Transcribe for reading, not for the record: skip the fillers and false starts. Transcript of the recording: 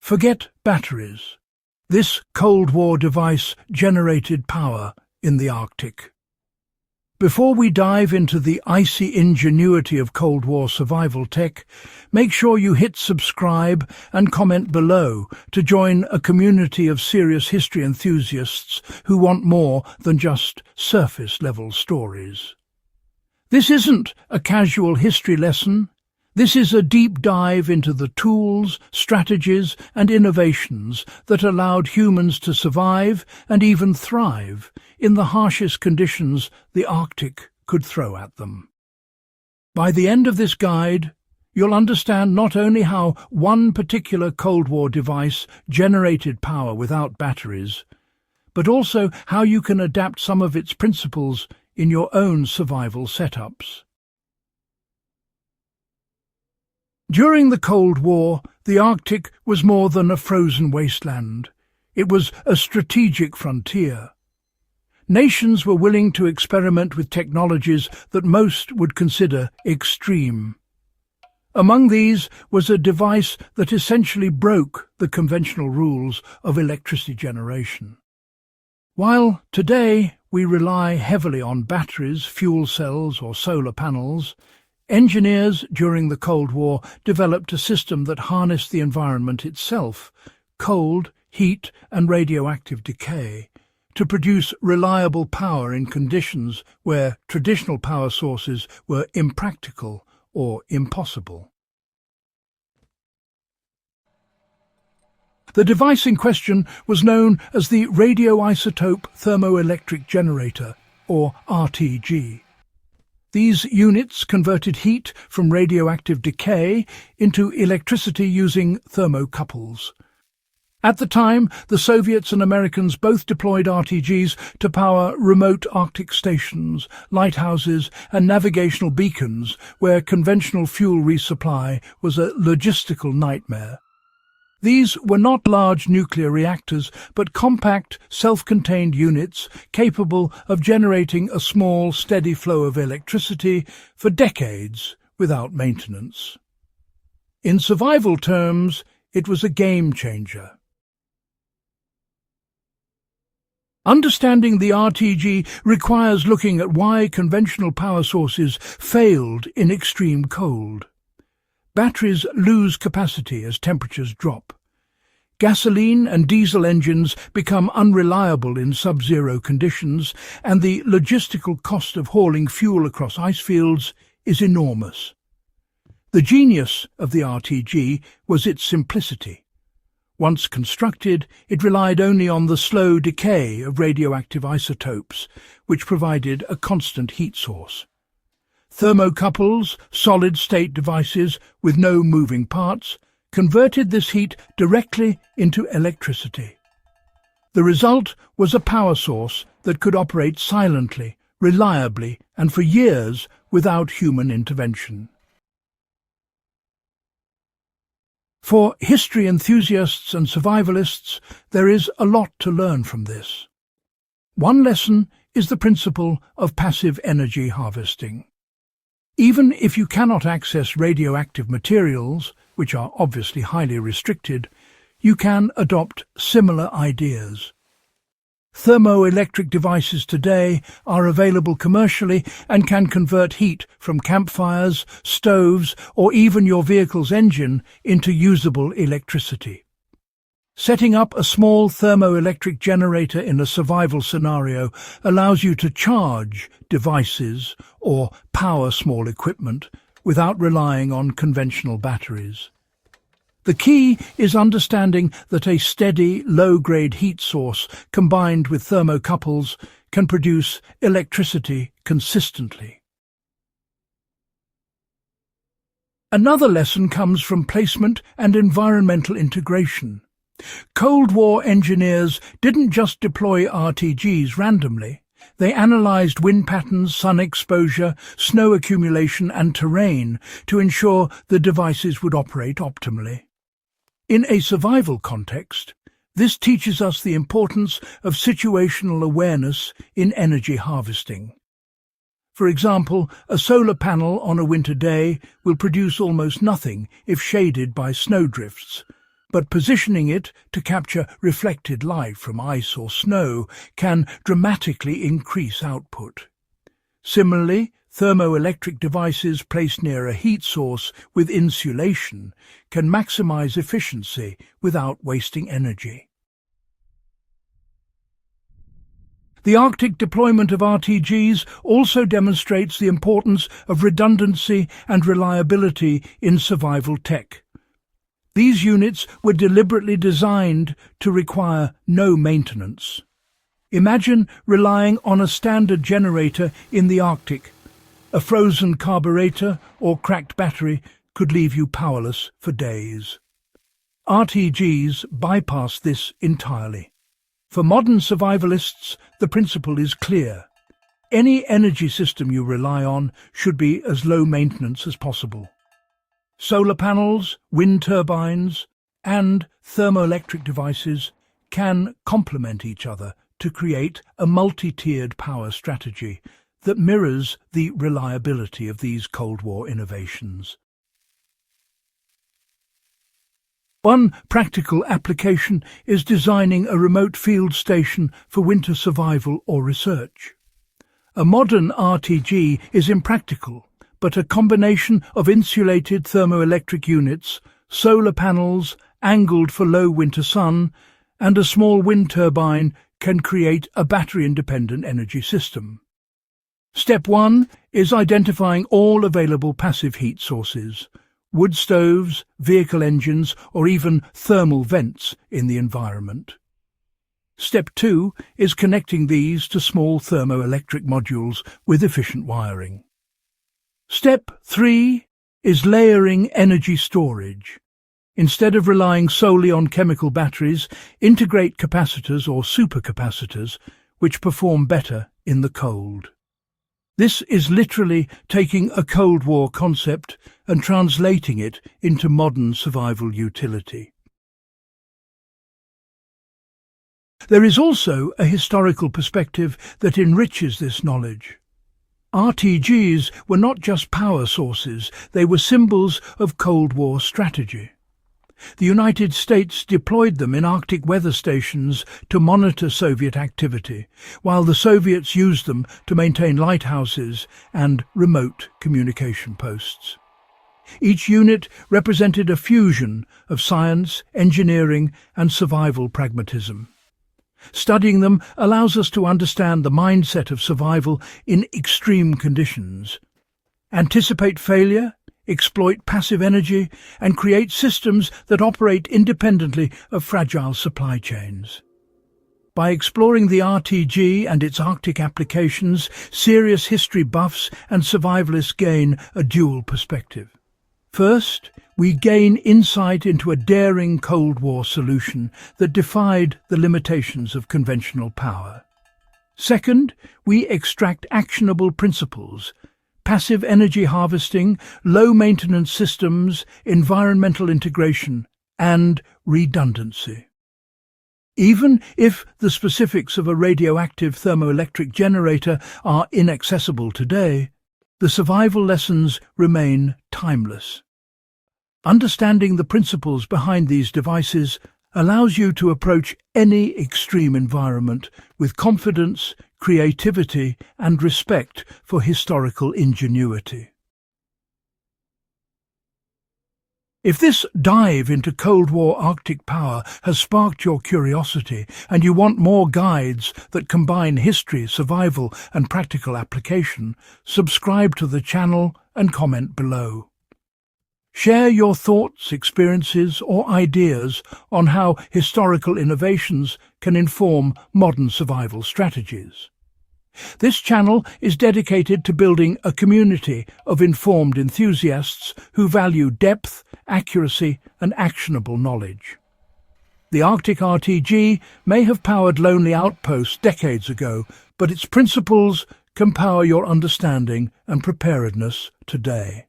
Forget batteries. This Cold War device generated power in the Arctic. Before we dive into the icy ingenuity of Cold War survival tech, make sure you hit subscribe and comment below to join a community of serious history enthusiasts who want more than just surface-level stories. This isn't a casual history lesson. This is a deep dive into the tools, strategies, and innovations that allowed humans to survive and even thrive in the harshest conditions the Arctic could throw at them. By the end of this guide, you'll understand not only how one particular Cold War device generated power without batteries, but also how you can adapt some of its principles in your own survival setups. During the Cold War, the Arctic was more than a frozen wasteland. It was a strategic frontier. Nations were willing to experiment with technologies that most would consider extreme. Among these was a device that essentially broke the conventional rules of electricity generation. While today we rely heavily on batteries, fuel cells or solar panels, engineers during the Cold War developed a system that harnessed the environment itself, cold, heat and radioactive decay, to produce reliable power in conditions where traditional power sources were impractical or impossible. The device in question was known as the Radioisotope Thermoelectric Generator, or RTG. These units converted heat from radioactive decay into electricity using thermocouples. At the time, the Soviets and Americans both deployed RTGs to power remote Arctic stations, lighthouses and navigational beacons where conventional fuel resupply was a logistical nightmare. These were not large nuclear reactors, but compact, self-contained units capable of generating a small, steady flow of electricity for decades without maintenance. In survival terms, it was a game-changer. Understanding the RTG requires looking at why conventional power sources failed in extreme cold. Batteries lose capacity as temperatures drop. Gasoline and diesel engines become unreliable in sub-zero conditions, and the logistical cost of hauling fuel across ice fields is enormous. The genius of the RTG was its simplicity. Once constructed, it relied only on the slow decay of radioactive isotopes, which provided a constant heat source. Thermocouples, solid-state devices with no moving parts, converted this heat directly into electricity. The result was a power source that could operate silently, reliably, and for years without human intervention. For history enthusiasts and survivalists, there is a lot to learn from this. One lesson is the principle of passive energy harvesting. Even if you cannot access radioactive materials, which are obviously highly restricted, you can adopt similar ideas. Thermoelectric devices today are available commercially and can convert heat from campfires, stoves, or even your vehicle's engine into usable electricity. Setting up a small thermoelectric generator in a survival scenario allows you to charge devices or power small equipment without relying on conventional batteries. The key is understanding that a steady, low-grade heat source combined with thermocouples can produce electricity consistently. Another lesson comes from placement and environmental integration. Cold War engineers didn't just deploy RTGs randomly. They analysed wind patterns, sun exposure, snow accumulation and terrain to ensure the devices would operate optimally. In a survival context, this teaches us the importance of situational awareness in energy harvesting. For example, a solar panel on a winter day will produce almost nothing if shaded by snowdrifts, but positioning it to capture reflected light from ice or snow can dramatically increase output. Similarly, thermoelectric devices placed near a heat source with insulation can maximize efficiency without wasting energy. The Arctic deployment of RTGs also demonstrates the importance of redundancy and reliability in survival tech. These units were deliberately designed to require no maintenance. Imagine relying on a standard generator in the Arctic. A frozen carburetor or cracked battery could leave you powerless for days. RTGs bypass this entirely. For modern survivalists, the principle is clear. Any energy system you rely on should be as low maintenance as possible. Solar panels, wind turbines, and thermoelectric devices can complement each other to create a multi-tiered power strategy that mirrors the reliability of these Cold War innovations. One practical application is designing a remote field station for winter survival or research. A modern RTG is impractical, but a combination of insulated thermoelectric units, solar panels angled for low winter sun, and a small wind turbine can create a battery-independent energy system. Step 1 is identifying all available passive heat sources, wood stoves, vehicle engines, or even thermal vents in the environment. Step 2 is connecting these to small thermoelectric modules with efficient wiring. Step 3 is layering energy storage. Instead of relying solely on chemical batteries, integrate capacitors or supercapacitors, which perform better in the cold. This is literally taking a Cold War concept and translating it into modern survival utility. There is also a historical perspective that enriches this knowledge. RTGs were not just power sources, they were symbols of Cold War strategy. The United States deployed them in Arctic weather stations to monitor Soviet activity, while the Soviets used them to maintain lighthouses and remote communication posts. Each unit represented a fusion of science, engineering, and survival pragmatism. Studying them allows us to understand the mindset of survival in extreme conditions, anticipate failure, exploit passive energy, and create systems that operate independently of fragile supply chains. By exploring the RTG and its Arctic applications, serious history buffs and survivalists gain a dual perspective. First, we gain insight into a daring Cold War solution that defied the limitations of conventional power. Second, we extract actionable principles: passive energy harvesting, low-maintenance systems, environmental integration, and redundancy. Even if the specifics of a radioactive thermoelectric generator are inaccessible today, the survival lessons remain timeless. Understanding the principles behind these devices allows you to approach any extreme environment with confidence, creativity, and respect for historical ingenuity. If this dive into Cold War Arctic power has sparked your curiosity and you want more guides that combine history, survival, and practical application, subscribe to the channel and comment below. Share your thoughts, experiences, or ideas on how historical innovations can inform modern survival strategies. This channel is dedicated to building a community of informed enthusiasts who value depth, accuracy, and actionable knowledge. The Arctic RTG may have powered lonely outposts decades ago, but its principles can power your understanding and preparedness today.